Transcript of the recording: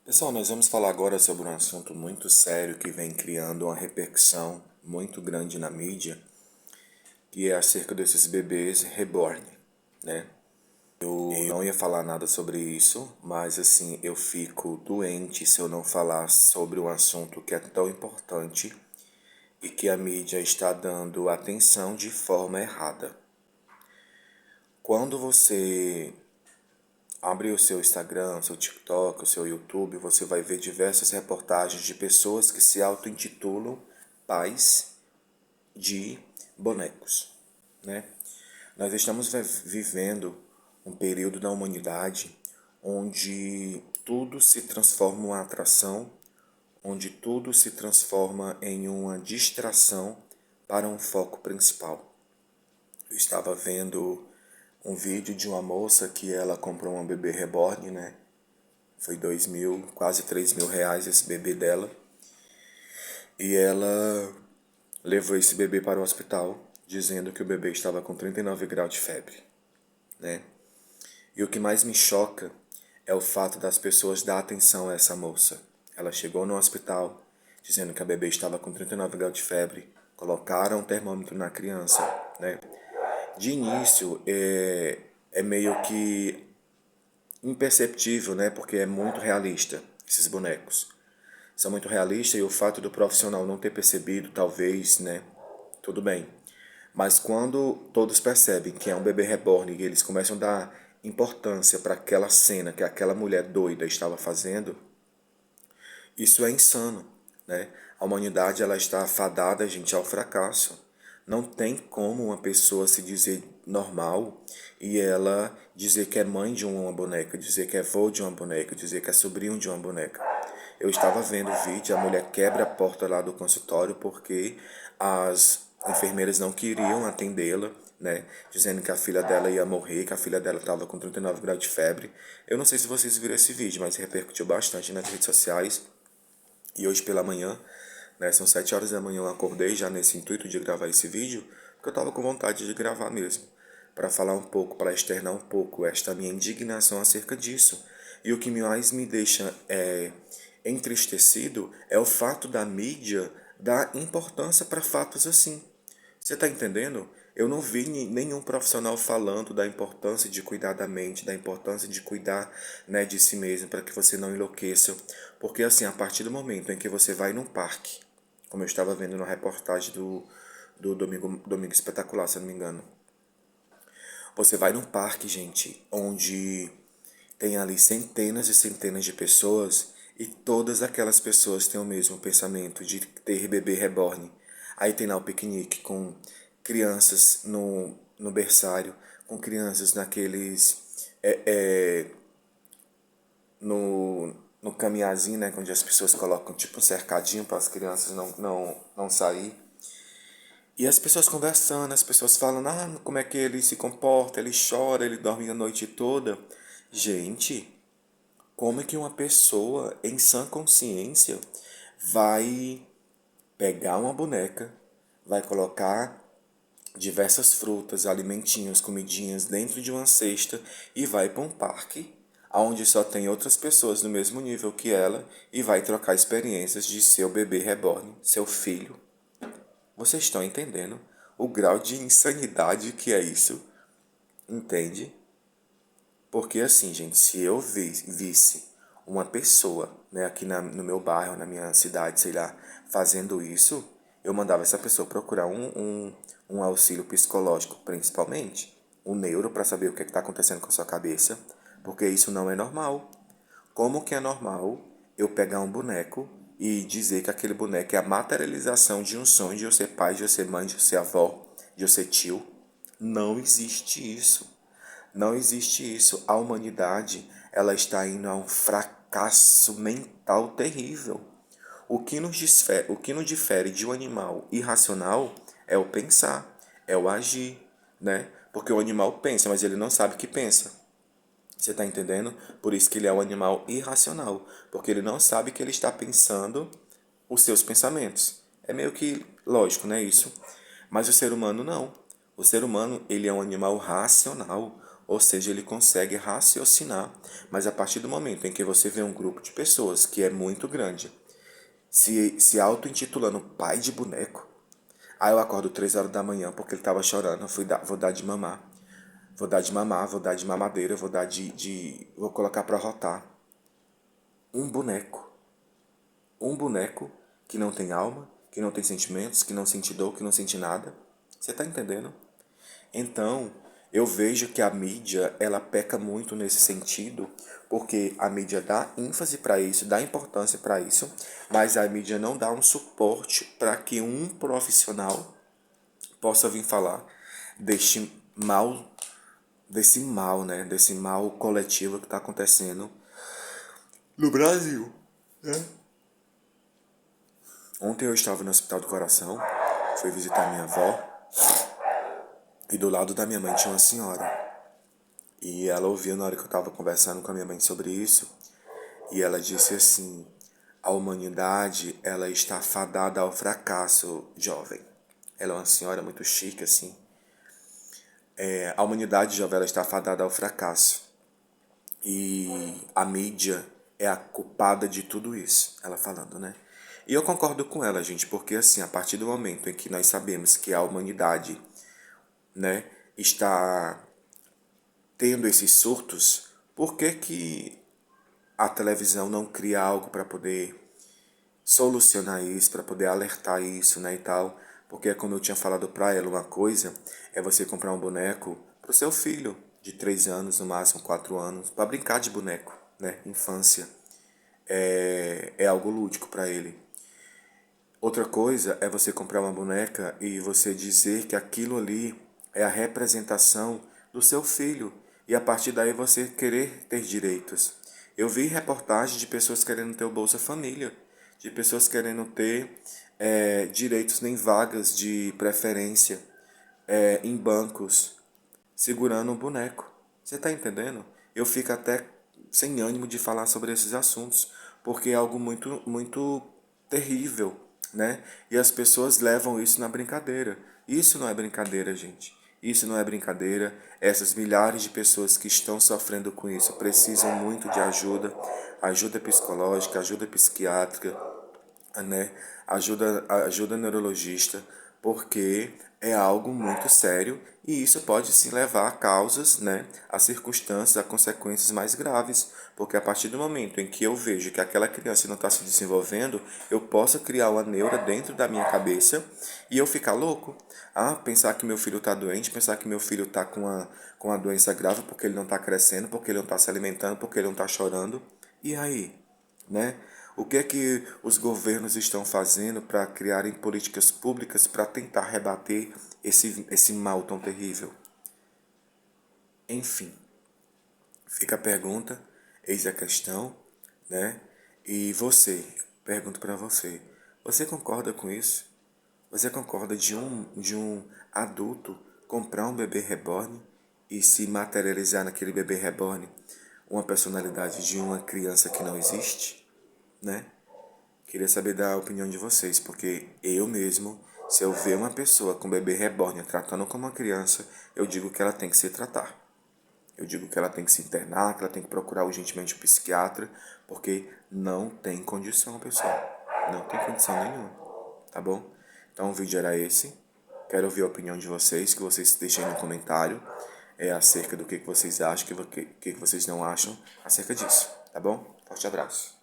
Pessoal, nós vamos falar agora sobre um assunto muito sério que vem criando uma repercussão muito grande na mídia, que é acerca desses bebês reborn, né? Eu não ia falar nada sobre isso, mas assim, eu fico doente se eu não falar sobre um assunto que é tão importante e que a mídia está dando atenção de forma errada. Quando você abre o seu Instagram, o seu TikTok, o seu YouTube, você vai ver diversas reportagens de pessoas que se auto-intitulam pais de bonecos, né? Nós estamos vivendo um período da humanidade onde tudo se transforma em uma atração, onde tudo se transforma em uma distração para um foco principal. Eu estava vendo um vídeo de uma moça que ela comprou uma bebê reborn, né? Foi 2.000, quase 3.000 reais esse bebê dela. E ela levou esse bebê para o hospital, dizendo que o bebê estava com 39 graus de febre, né? E o que mais me choca é o fato das pessoas dar atenção a essa moça. Ela chegou no hospital dizendo que a bebê estava com 39 graus de febre, colocaram um termômetro na criança, né? De início, é meio que imperceptível, né? Porque é muito realista, esses bonecos. São muito realistas e o fato do profissional não ter percebido, talvez, né? Tudo bem. Mas quando todos percebem que é um bebê reborn e eles começam a dar importância para aquela cena que aquela mulher doida estava fazendo, isso é insano, né? A humanidade ela está afadada, gente, ao fracasso. Não tem como uma pessoa se dizer normal e ela dizer que é mãe de uma boneca, dizer que é avô de uma boneca, dizer que é sobrinho de uma boneca. Eu estava vendo o vídeo, a mulher quebra a porta lá do consultório porque as enfermeiras não queriam atendê-la, né? Dizendo que a filha dela ia morrer, que a filha dela estava com 39 graus de febre. Eu não sei se vocês viram esse vídeo, mas repercutiu bastante nas redes sociais. E hoje pela manhã, né, são 7 horas da manhã, eu acordei já nesse intuito de gravar esse vídeo, porque eu estava com vontade de gravar mesmo, para falar um pouco, para externar um pouco esta minha indignação acerca disso. E o que mais me deixa entristecido é o fato da mídia dar importância para fatos assim. Você está entendendo? Eu não vi nenhum profissional falando da importância de cuidar da mente, da importância de cuidar, né, de si mesmo, para que você não enlouqueça. Porque assim, a partir do momento em que você vai num parque, como eu estava vendo na reportagem do Domingo Espetacular, se eu não me engano. Você vai num parque, gente, onde tem ali centenas e centenas de pessoas e todas aquelas pessoas têm o mesmo pensamento de ter bebê reborn. Aí tem lá o piquenique com crianças no berçário, com crianças naqueles no caminhazinho, né, onde as pessoas colocam tipo um cercadinho para as crianças não sair. E as pessoas conversando, as pessoas falando, como é que ele se comporta, ele chora, ele dorme a noite toda. Gente, como é que uma pessoa em sã consciência vai pegar uma boneca, vai colocar diversas frutas, alimentinhos, comidinhas dentro de uma cesta e vai para um parque onde só tem outras pessoas do mesmo nível que ela e vai trocar experiências de seu bebê reborn, seu filho. Vocês estão entendendo o grau de insanidade que é isso? Entende? Porque assim, gente, se eu visse uma pessoa, né, aqui no meu bairro, na minha cidade, sei lá, fazendo isso, eu mandava essa pessoa procurar um auxílio psicológico, principalmente, um neuro, para saber o que está acontecendo com a sua cabeça, porque isso não é normal. Como que é normal eu pegar um boneco e dizer que aquele boneco é a materialização de um sonho de eu ser pai, de eu ser mãe, de eu ser avó, de eu ser tio? Não existe isso. Não existe isso. A humanidade, ela está indo a um fracasso mental terrível. O que nos difere de um animal irracional é o pensar, é o agir, né? Porque o animal pensa, mas ele não sabe que pensa. Você está entendendo? Por isso que ele é um animal irracional, porque ele não sabe que ele está pensando os seus pensamentos. É meio que lógico, né, isso? Mas o ser humano não. O ser humano, ele é um animal racional. Ou seja, ele consegue raciocinar. Mas a partir do momento em que você vê um grupo de pessoas que é muito grande, se auto-intitulando pai de boneco, aí eu acordo 3 horas da manhã porque ele tava chorando, vou dar de mamar. Vou dar de mamar, vou dar de mamadeira, vou dar vou colocar pra rotar. Um boneco. Um boneco que não tem alma, que não tem sentimentos, que não sente dor, que não sente nada. Você tá entendendo? Então, eu vejo que a mídia, ela peca muito nesse sentido, porque a mídia dá ênfase para isso, dá importância para isso, mas a mídia não dá um suporte para que um profissional possa vir falar deste mal, desse mal, né? Desse mal coletivo que está acontecendo no Brasil, né? Ontem eu estava no Hospital do Coração, fui visitar minha avó, e do lado da minha mãe tinha uma senhora. E ela ouviu na hora que eu estava conversando com a minha mãe sobre isso, e ela disse assim: a humanidade, ela está fadada ao fracasso, jovem. Ela é uma senhora muito chique, assim. A humanidade, jovem, ela está fadada ao fracasso. E a mídia é a culpada de tudo isso, ela falando, né? E eu concordo com ela, gente, porque assim, a partir do momento em que nós sabemos que a humanidade, né, está tendo esses surtos, por que que a televisão não cria algo para poder solucionar isso, para poder alertar isso, né, e tal? Porque como eu tinha falado para ela, uma coisa é você comprar um boneco pro seu filho de 3 anos, no máximo 4 anos, para brincar de boneco, né, infância. É algo lúdico para ele. Outra coisa é você comprar uma boneca e você dizer que aquilo ali é a representação do seu filho e a partir daí você querer ter direitos. Eu vi reportagens de pessoas querendo ter o Bolsa Família, de pessoas querendo ter direitos nem vagas de preferência em bancos, segurando um boneco. Você tá entendendo? Eu fico até sem ânimo de falar sobre esses assuntos, porque é algo muito, muito terrível, né? E as pessoas levam isso na brincadeira. Isso não é brincadeira, gente. Isso não é brincadeira. Essas milhares de pessoas que estão sofrendo com isso precisam muito de ajuda, ajuda psicológica, ajuda psiquiátrica, né? Ajuda neurologista, porque é algo muito sério e isso pode sim levar a causas, né? A circunstâncias, a consequências mais graves, porque a partir do momento em que eu vejo que aquela criança não está se desenvolvendo, eu posso criar uma neura dentro da minha cabeça e eu ficar louco. Ah, pensar que meu filho está doente, pensar que meu filho está com uma doença grave porque ele não está crescendo, porque ele não está se alimentando, porque ele não está chorando. E aí? Né? O que é que os governos estão fazendo para criarem políticas públicas para tentar rebater esse mal tão terrível? Enfim, fica a pergunta, eis a questão, né? E você, pergunto para você, você concorda com isso? Você concorda de um adulto comprar um bebê reborn e se materializar naquele bebê reborn uma personalidade de uma criança que não existe, né? Queria saber da opinião de vocês, porque eu mesmo, se eu ver uma pessoa com bebê reborn tratando como uma criança, eu digo que ela tem que se tratar. Eu digo que ela tem que se internar, que ela tem que procurar urgentemente um psiquiatra, porque não tem condição, pessoal. Não tem condição nenhuma, tá bom? Então o vídeo era esse. Quero ouvir a opinião de vocês, que vocês deixem no comentário acerca do que vocês acham, o que vocês não acham acerca disso, tá bom? Forte abraço.